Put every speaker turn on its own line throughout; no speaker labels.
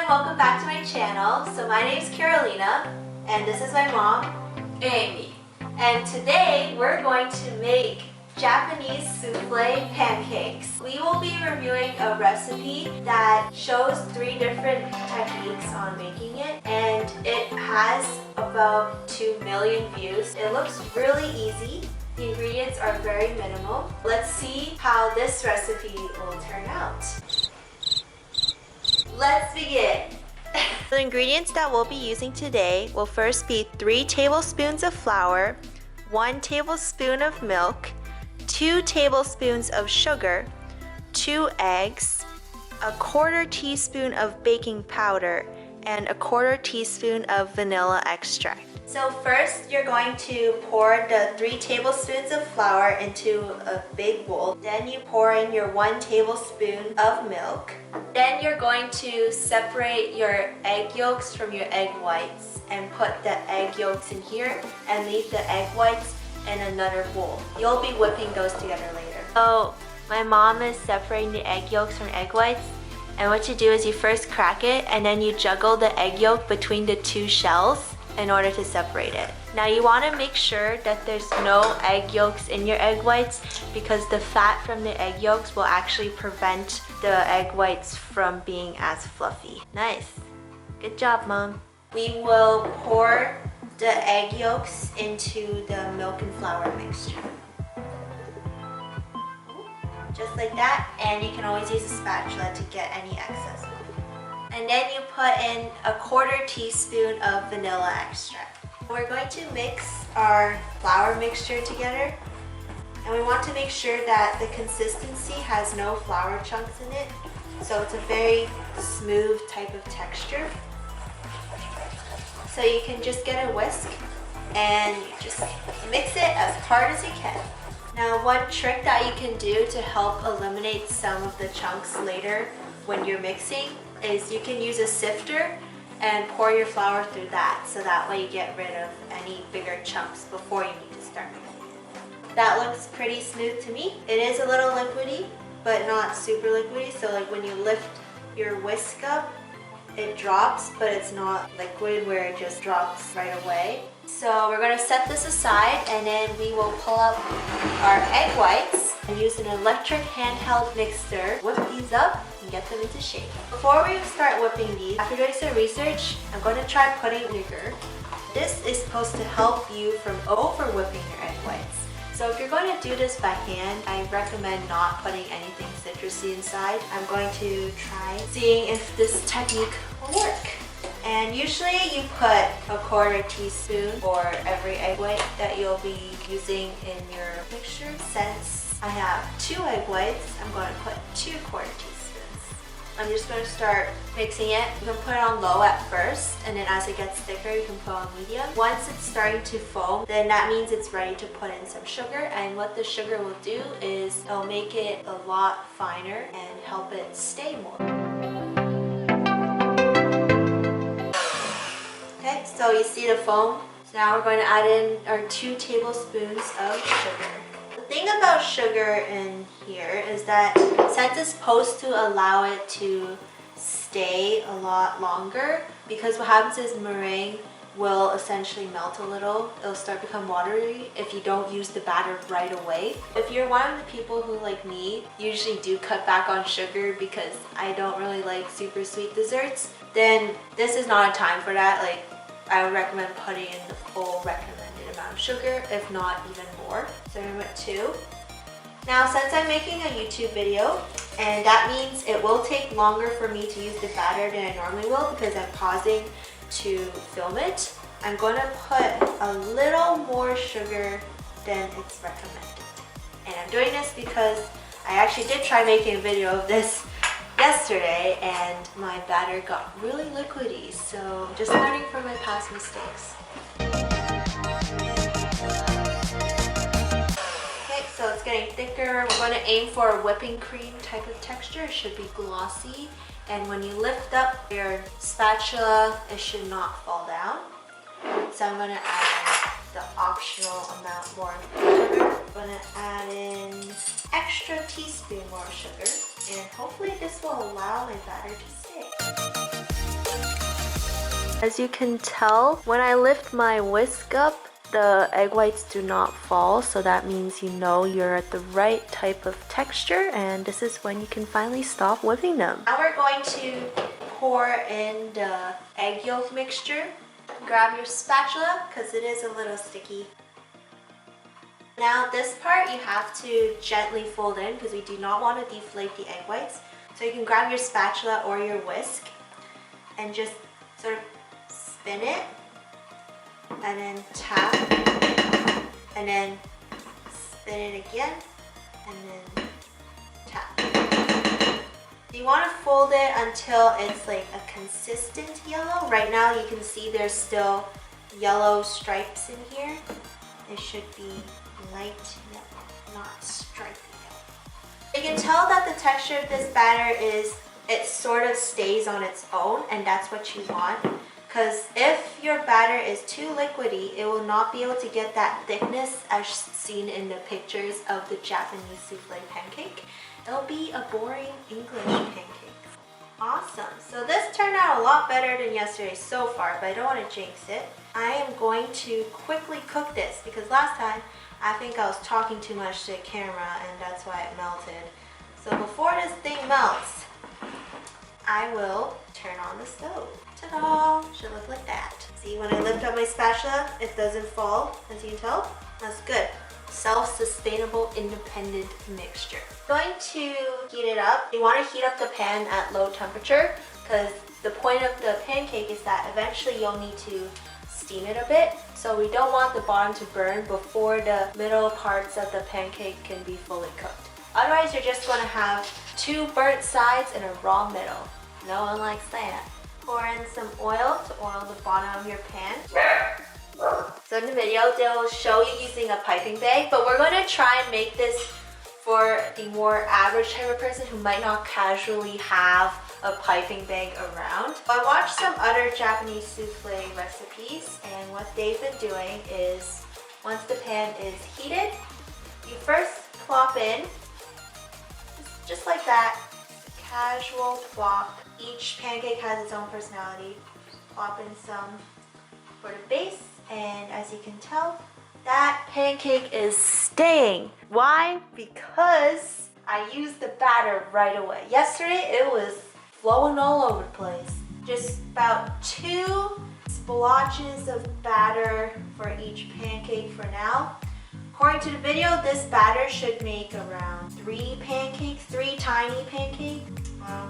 everyone, welcome back to my channel. So my name is Karolina and this is my mom, Amy. And today we're going to make Japanese Souffle Pancakes. We will be reviewing a recipe that shows 3 different techniques on making it, and it has about 2 million views. It looks really easy. The ingredients are very minimal. Let's see how this recipe will turn out. Let's begin. The ingredients that we'll be using today will first be 3 tablespoons of flour, 1 tablespoon of milk, 2 tablespoons of sugar, 2 eggs, 1/4 teaspoon of baking powder, and 1/4 teaspoon of vanilla extract. So first, you're going to pour the 3 tablespoons of flour into a big bowl. Then you pour in your 1 tablespoon of milk. Then you're going to separate your egg yolks from your egg whites and put the egg yolks in here and leave the egg whites in another bowl. You'll be whipping those together later. So my mom is separating the egg yolks from egg whites. And what you do is you first crack it and then you juggle the egg yolk between the 2 shells in order to separate it. Now you want to make sure that there's no egg yolks in your egg whites because the fat from the egg yolks will actually prevent the egg whites from being as fluffy. Nice. Good job, Mom. We will pour the egg yolks into the milk and flour mixture. Just like that, and you can always use a spatula to get any excess. And then you put in 1/4 teaspoon of vanilla extract. We're going to mix our flour mixture together, and we want to make sure that the consistency has no flour chunks in it, so it's a very smooth type of texture. So you can just get a whisk and just mix it as hard as you can. Now, one trick that you can do to help eliminate some of the chunks later when you're mixing is you can use a sifter and pour your flour through that, so that way you get rid of any bigger chunks before you need to start mixing. That looks pretty smooth to me. It is a little liquidy, but not super liquidy, so like when you lift your whisk up, it drops, but it's not liquid where it just drops right away. So we're going to set this aside, and then we will pull up our egg whites and use an electric handheld mixer, whip these up and get them into shape. Before we start whipping these, after doing some research, I'm going to try putting vinegar. This is supposed to help you from over whipping your egg whites. So if you're going to do this by hand, I recommend not putting anything citrusy inside. I'm going to try seeing if this technique will work. And usually you put 1/4 teaspoon for every egg white that you'll be using in your mixture. Since I have 2 egg whites, I'm going to put 2/4 teaspoons. I'm just going to start mixing it. You can put it on low at first, and then as it gets thicker, you can put on medium. Once it's starting to foam, then that means it's ready to put in some sugar. And what the sugar will do is it'll make it a lot finer and help it stay more. Okay, so you see the foam. So now we're going to add in our 2 tablespoons of sugar. The thing about sugar in here is that since it's supposed to allow it to stay a lot longer, because what happens is meringue will essentially melt a little. It'll start to become watery if you don't use the batter right away. If you're one of the people who, like me, usually do cut back on sugar because I don't really like super sweet desserts, then this is not a time for that. Like, I would recommend putting in the full recommended amount of sugar, if not even more. So I'm at 2. Now, since I'm making a YouTube video, and that means it will take longer for me to use the batter than I normally will because I'm pausing to film it, I'm going to put a little more sugar than it's recommended. And I'm doing this because I actually did try making a video of this yesterday and my batter got really liquidy, so just learning from my past mistakes. Okay, so it's getting thicker. We're going to aim for a whipping cream type of texture. It should be glossy, and when you lift up your spatula, it should not fall down. So I'm going to add in the optional amount more sugar. I'm going to add in extra teaspoon more sugar, and hopefully this will allow my batter to stay. As you can tell, when I lift my whisk up, the egg whites do not fall, so that means you know you're at the right type of texture, and this is when you can finally stop whipping them. Now we're going to pour in the egg yolk mixture. Grab your spatula because it is a little sticky. Now this part you have to gently fold in because we do not want to deflate the egg whites. So you can grab your spatula or your whisk and just sort of spin it and then tap and then spin it again and then tap. You want to fold it until it's like a consistent yellow. Right now you can see there's still yellow stripes in here. It should be light yellow, not stripy yellow. You can tell that the texture of this batter is, it sort of stays on its own, and that's what you want. Because if your batter is too liquidy, it will not be able to get that thickness as seen in the pictures of the Japanese souffle pancake. It'll be a boring English pancake. Awesome. So this turned out a lot better than yesterday so far, but I don't want to jinx it. I am going to quickly cook this because last time I think I was talking too much to the camera and that's why it melted. So before this thing melts, I will turn on the stove. Ta-da! Should look like that. See, when I lift up my spatula, it doesn't fall, as you can tell. That's good. Self-sustainable, independent mixture. Going to heat it up. You want to heat up the pan at low temperature because the point of the pancake is that eventually you'll need to steam it a bit. So we don't want the bottom to burn before the middle parts of the pancake can be fully cooked. Otherwise, you're just going to have two burnt sides and a raw middle. No one likes that. Pour in some oil to oil the bottom of your pan. So in the video, they'll show you using a piping bag, but we're going to try and make this for the more average type of person who might not casually have a piping bag around. I watched some other Japanese souffle recipes, and what they've been doing is once the pan is heated, you first plop in, just like that, casual plop. Each pancake has its own personality. Plop in some for the base, and as you can tell, that pancake is staying. Why? Because I used the batter right away. Yesterday it was flowing all over the place. Just about 2 splotches of batter for each pancake for now. According to the video, this batter should make around 3 pancakes, 3 tiny pancakes.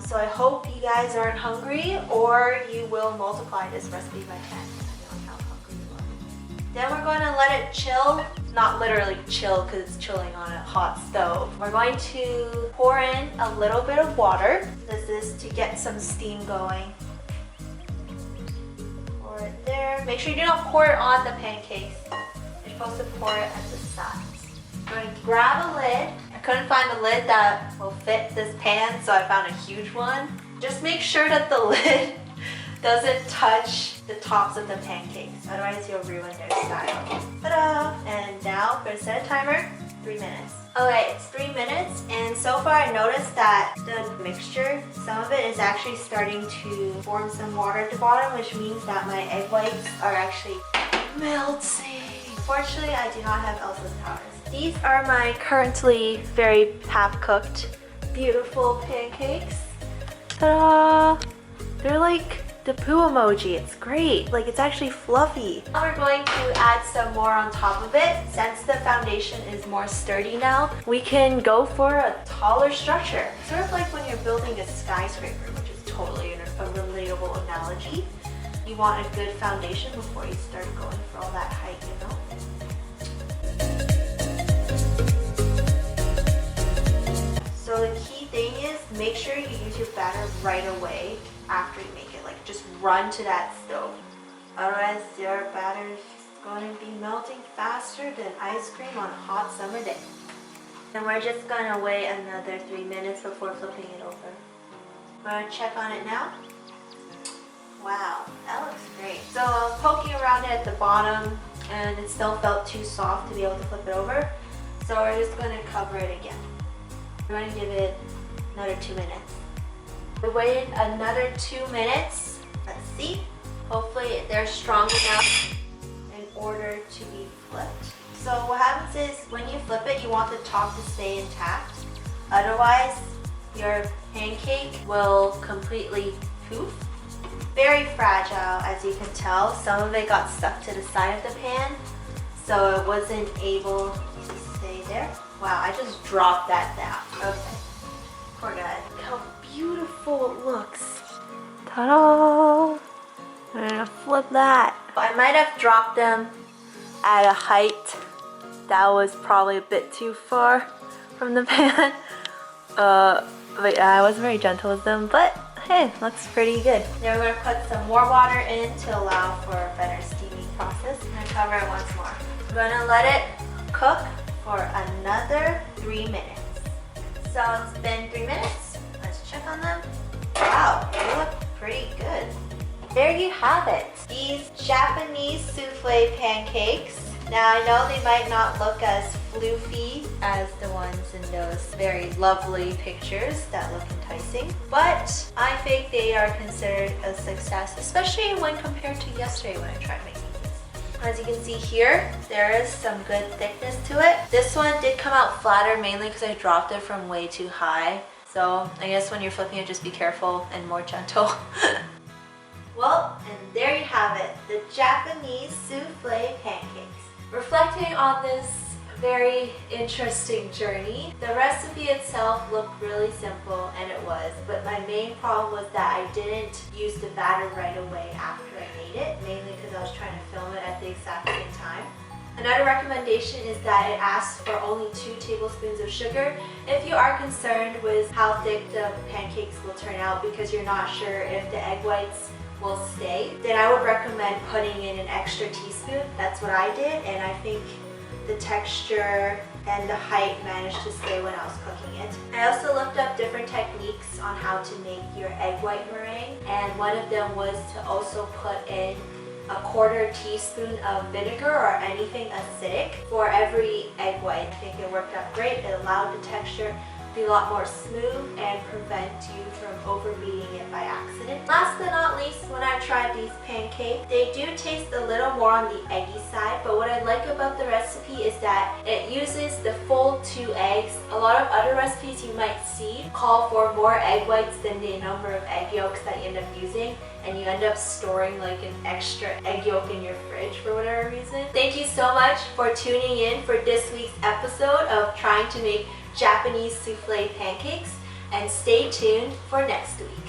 So I hope you guys aren't hungry, or you will multiply this recipe by 10, depending on how hungry you are. Then we're going to let it chill. Not literally chill because it's chilling on a hot stove. We're going to pour in a little bit of water. This is to get some steam going. Pour it there. Make sure you do not pour it on the pancakes. You're supposed to pour it at the sides. I'm going to grab a lid. I couldn't find the lid that will fit this pan, so I found a huge one. Just make sure that the lid doesn't touch the tops of the pancakes, otherwise you'll ruin their style. Ta-da! And now I'm going to set a timer, 3 minutes. Okay, it's 3 minutes, and so far I noticed that the mixture, some of it is actually starting to form some water at the bottom, which means that my egg whites are actually melting. Fortunately, I do not have Elsa's powders. These are my currently very half-cooked, beautiful pancakes. Ta-da! They're like the poo emoji. It's great. Like, it's actually fluffy. Now we're going to add some more on top of it. Since the foundation is more sturdy now, we can go for a taller structure. Sort of like when you're building a skyscraper, which is totally a relatable analogy. You want a good foundation before you start going for all that height, you know? So the key thing is make sure you use your batter right away after you make it. Like, just run to that stove. Otherwise, your batter is going to be melting faster than ice cream on a hot summer day. And we're just going to wait another 3 minutes before flipping it over. I'm going to check on it now. Wow, that looks great. So I was poking around it at the bottom and it still felt too soft to be able to flip it over. So we're just going to cover it again. We're going to give it another 2 minutes. We waited another 2 minutes. Let's see. Hopefully they're strong enough in order to be flipped. So what happens is when you flip it, you want the top to stay intact. Otherwise, your pancake will completely poof. Very fragile, as you can tell. Some of it got stuck to the side of the pan, so it wasn't able to stay there. Wow, I just dropped that down. Okay, poor guy. Look how beautiful it looks. Ta-da! I'm gonna flip that. I might have dropped them at a height that was probably a bit too far from the pan. But yeah, I wasn't very gentle with them, but hey, looks pretty good. Now we're gonna put some more water in to allow for a better steaming process. I'm gonna cover it once more. We're gonna let it cook for another 3 minutes. So it's been 3 minutes. Let's check on them. Wow, they look pretty good. There you have it. These Japanese souffle pancakes. Now I know they might not look as floofy as the ones in those very lovely pictures that look enticing, but I think they are considered a success, especially when compared to yesterday when I tried making these. As you can see here, there is some good thickness to it. This one did come out flatter mainly because I dropped it from way too high. So I guess when you're flipping it, just be careful and more gentle. Well, and there you have it, the Japanese souffle pancakes. Reflecting on this very interesting journey, the recipe itself looked really simple, and it was, but my main problem was that I didn't use the batter right away after I made it, mainly because I was trying to film it at the exact same time. Another recommendation is that it asks for only 2 tablespoons of sugar if you are concerned with how thick the pancakes will turn out because you're not sure if the egg whites will stay. Then I would recommend putting in an extra teaspoon. That's what I did, and I think the texture and the height managed to stay when I was cooking it. I also looked up different techniques on how to make your egg white meringue, and one of them was to also put in a 1/4 teaspoon of vinegar or anything acidic for every egg white. I think it worked out great. It allowed the texture to be a lot more smooth and prevent you from overbeating it by accident. Last but not least, when I tried these pancakes, they do taste a little more on the eggy side, but what I like about the recipe is that it uses the full 2 eggs. A lot of other recipes you might see call for more egg whites than the number of egg yolks that you end up using, and you end up storing like an extra egg yolk in your fridge for whatever reason. Thank you so much for tuning in for this week's episode of trying to make Japanese souffle pancakes, and stay tuned for next week.